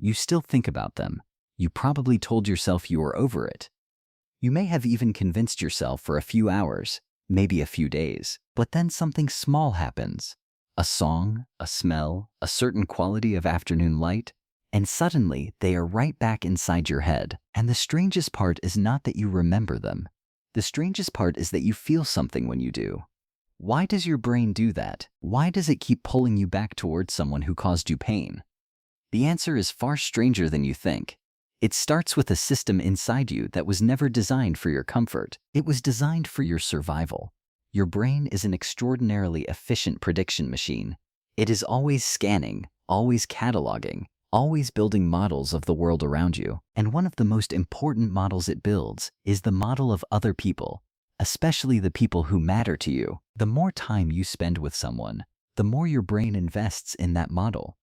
you still think about them. You probably told yourself you were over it. You may have even convinced yourself for a few hours, maybe a few days, but then something small happens. A song, a smell, a certain quality of afternoon light, and suddenly they are right back inside your head. And the strangest part is not that you remember them. The strangest part is that you feel something when you do. Why does your brain do that? Why does it keep pulling you back towards someone who caused you pain? The answer is far stranger than you think. It starts with a system inside you that was never designed for your comfort. It was designed for your survival. Your brain is an extraordinarily efficient prediction machine. It is always scanning, always cataloging, always building models of the world around you. And one of the most important models it builds is the model of other people, especially the people who matter to you. The more time you spend with someone, the more your brain invests in that model.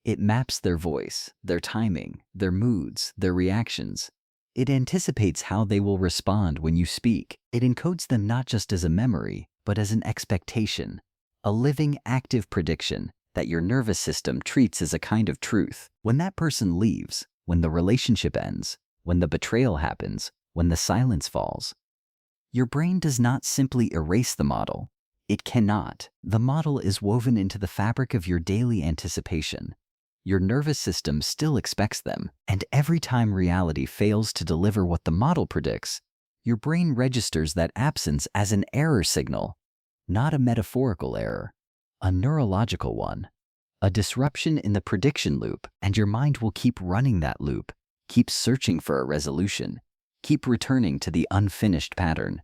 It maps their voice, their timing, their moods, their reactions. It anticipates how they will respond when you speak. It encodes them not just as a memory, but as an expectation, a living, active prediction that your nervous system treats as a kind of truth. When that person leaves, when the relationship ends, when the betrayal happens, when the silence falls, your brain does not simply erase the model. It cannot. The model is woven into the fabric of your daily anticipation. Your nervous system still expects them, and every time reality fails to deliver what the model predicts, your brain registers that absence as an error signal, not a metaphorical error, a neurological one, a disruption in the prediction loop, and your mind will keep running that loop, keep searching for a resolution, keep returning to the unfinished pattern.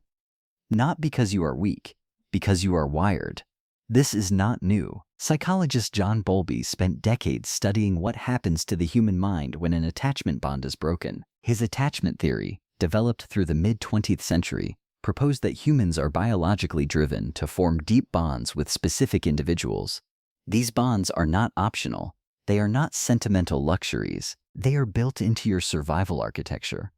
Not because you are weak, because you are wired. This is not new. Psychologist John Bowlby spent decades studying what happens to the human mind when an attachment bond is broken. His attachment theory, developed through the mid-20th century, proposed that humans are biologically driven to form deep bonds with specific individuals. These bonds are not optional. They are not sentimental luxuries. They are built into your survival architecture.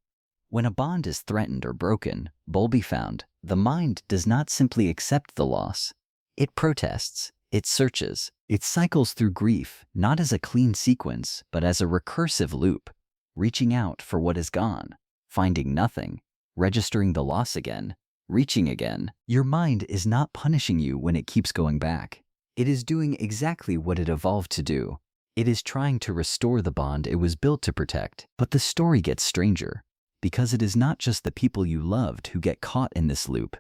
When a bond is threatened or broken, Bowlby found, the mind does not simply accept the loss. It protests, it searches, it cycles through grief, not as a clean sequence, but as a recursive loop, reaching out for what is gone, finding nothing, registering the loss again, reaching again. Your mind is not punishing you when it keeps going back. It is doing exactly what it evolved to do. It is trying to restore the bond it was built to protect. But the story gets stranger, because it is not just the people you loved who get caught in this loop.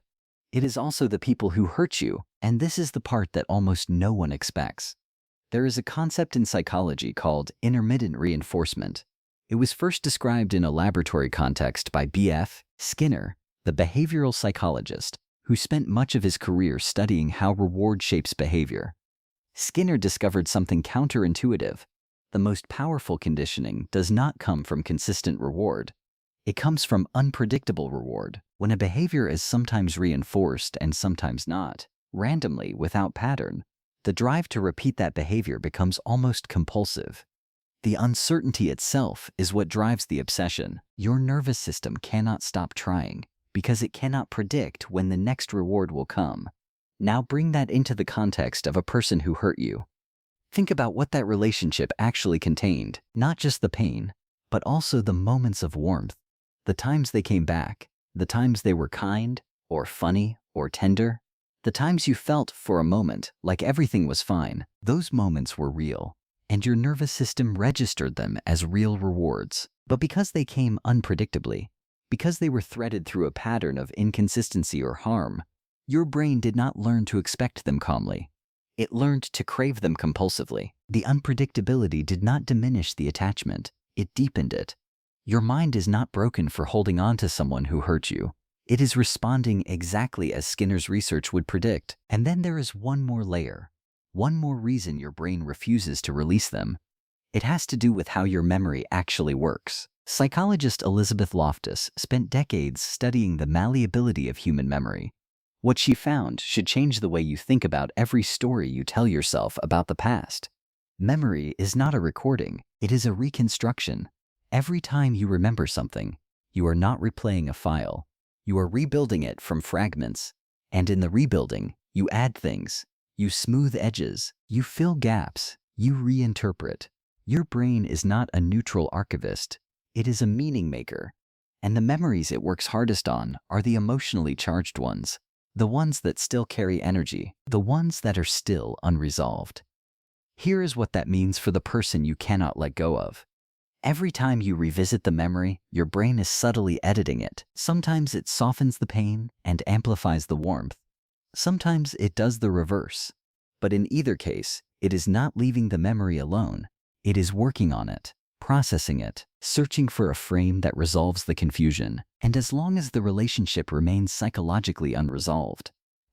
It is also the people who hurt you, and this is the part that almost no one expects. There is a concept in psychology called intermittent reinforcement. It was first described in a laboratory context by B.F. Skinner, the behavioral psychologist, who spent much of his career studying how reward shapes behavior. Skinner discovered something counterintuitive. The most powerful conditioning does not come from consistent reward. It comes from unpredictable reward. When a behavior is sometimes reinforced and sometimes not, randomly without pattern, the drive to repeat that behavior becomes almost compulsive. The uncertainty itself is what drives the obsession. Your nervous system cannot stop trying because it cannot predict when the next reward will come. Now bring that into the context of a person who hurt you. Think about what that relationship actually contained, not just the pain, but also the moments of warmth, the times they came back, the times they were kind, or funny, or tender, the times you felt for a moment like everything was fine. Those moments were real, and your nervous system registered them as real rewards. But because they came unpredictably, because they were threaded through a pattern of inconsistency or harm, your brain did not learn to expect them calmly. It learned to crave them compulsively. The unpredictability did not diminish the attachment, it deepened it. Your mind is not broken for holding on to someone who hurt you. It is responding exactly as Skinner's research would predict. And then there is one more layer, one more reason your brain refuses to release them. It has to do with how your memory actually works. Psychologist Elizabeth Loftus spent decades studying the malleability of human memory. What she found should change the way you think about every story you tell yourself about the past. Memory is not a recording, it is a reconstruction. Every time you remember something, you are not replaying a file. You are rebuilding it from fragments. And in the rebuilding, you add things, you smooth edges, you fill gaps, you reinterpret. Your brain is not a neutral archivist. It is a meaning maker. And the memories it works hardest on are the emotionally charged ones, the ones that still carry energy, the ones that are still unresolved. Here is what that means for the person you cannot let go of. Every time you revisit the memory, your brain is subtly editing it. Sometimes it softens the pain and amplifies the warmth. Sometimes it does the reverse. But in either case, it is not leaving the memory alone. It is working on it, processing it, searching for a frame that resolves the confusion. And as long as the relationship remains psychologically unresolved,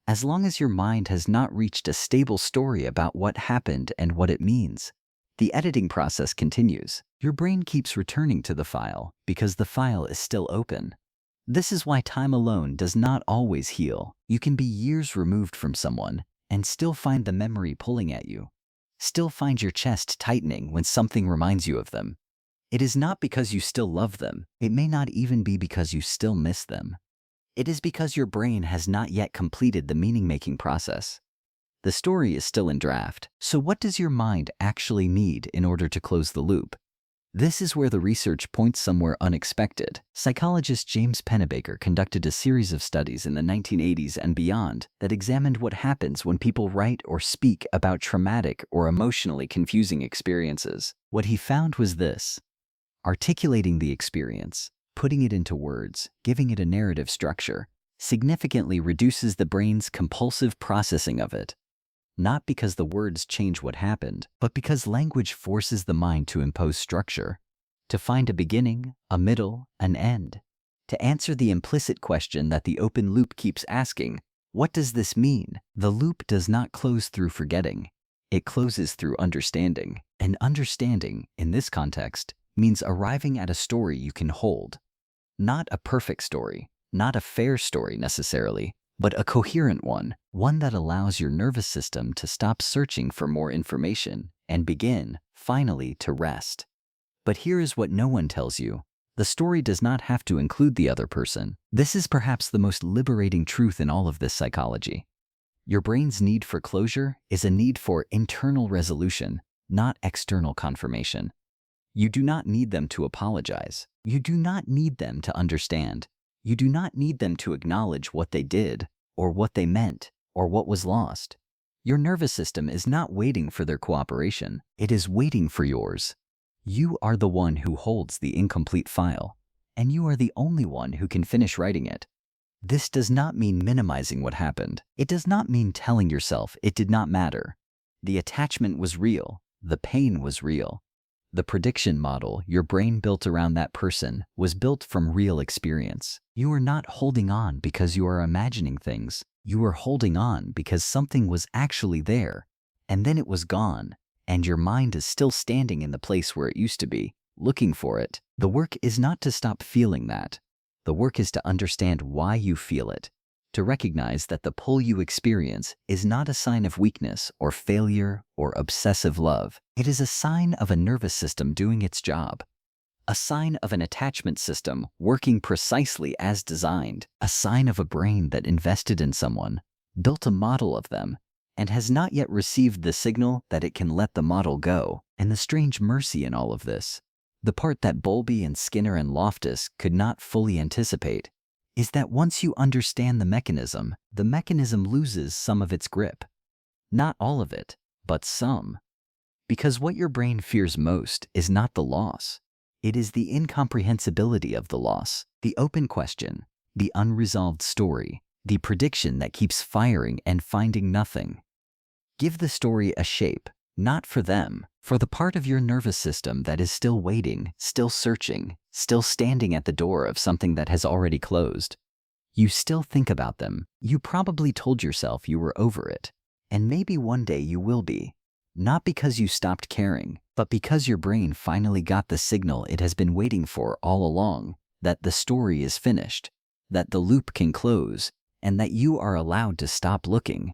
as long as your mind has not reached a stable story about what happened and what it means, the editing process continues. Your brain keeps returning to the file because the file is still open. This is why time alone does not always heal. You can be years removed from someone and still find the memory pulling at you. Still find your chest tightening when something reminds you of them. It is not because you still love them. It may not even be because you still miss them. It is because your brain has not yet completed the meaning-making process. The story is still in draft. So what does your mind actually need in order to close the loop? This is where the research points somewhere unexpected. Psychologist James Pennebaker conducted a series of studies in the 1980s and beyond that examined what happens when people write or speak about traumatic or emotionally confusing experiences. What he found was this: articulating the experience, putting it into words, giving it a narrative structure, significantly reduces the brain's compulsive processing of it. Not because the words change what happened, but because language forces the mind to impose structure, to find a beginning, a middle, an end, to answer the implicit question that the open loop keeps asking: what does this mean? The loop does not close through forgetting. It closes through understanding. And understanding, in this context, means arriving at a story you can hold. Not a perfect story, not a fair story necessarily, but a coherent one that allows your nervous system to stop searching for more information and begin, finally, to rest. But here is what no one tells you. The story does not have to include the other person. This is perhaps the most liberating truth in all of this psychology. Your brain's need for closure is a need for internal resolution, not external confirmation. You do not need them to apologize. You do not need them to understand. You do not need them to acknowledge what they did, or what they meant, or what was lost. Your nervous system is not waiting for their cooperation. It is waiting for yours. You are the one who holds the incomplete file, and you are the only one who can finish writing it. This does not mean minimizing what happened. It does not mean telling yourself it did not matter. The attachment was real. The pain was real. The prediction model your brain built around that person was built from real experience. You are not holding on because you are imagining things. You are holding on because something was actually there, and then it was gone, and your mind is still standing in the place where it used to be, looking for it. The work is not to stop feeling that. The work is to understand why you feel it, to recognize that the pull you experience is not a sign of weakness or failure or obsessive love. It is a sign of a nervous system doing its job, a sign of an attachment system working precisely as designed, a sign of a brain that invested in someone, built a model of them, and has not yet received the signal that it can let the model go. And the strange mercy in all of this, the part that Bowlby and Skinner and Loftus could not fully anticipate, is that once you understand the mechanism loses some of its grip. Not all of it, but some. Because what your brain fears most is not the loss. It is the incomprehensibility of the loss, the open question, the unresolved story, the prediction that keeps firing and finding nothing. Give the story a shape, not for them, for the part of your nervous system that is still waiting, still searching, still standing at the door of something that has already closed. You still think about them. You probably told yourself you were over it, and maybe one day you will be. Not because you stopped caring, but because your brain finally got the signal it has been waiting for all along, that the story is finished, that the loop can close, and that you are allowed to stop looking.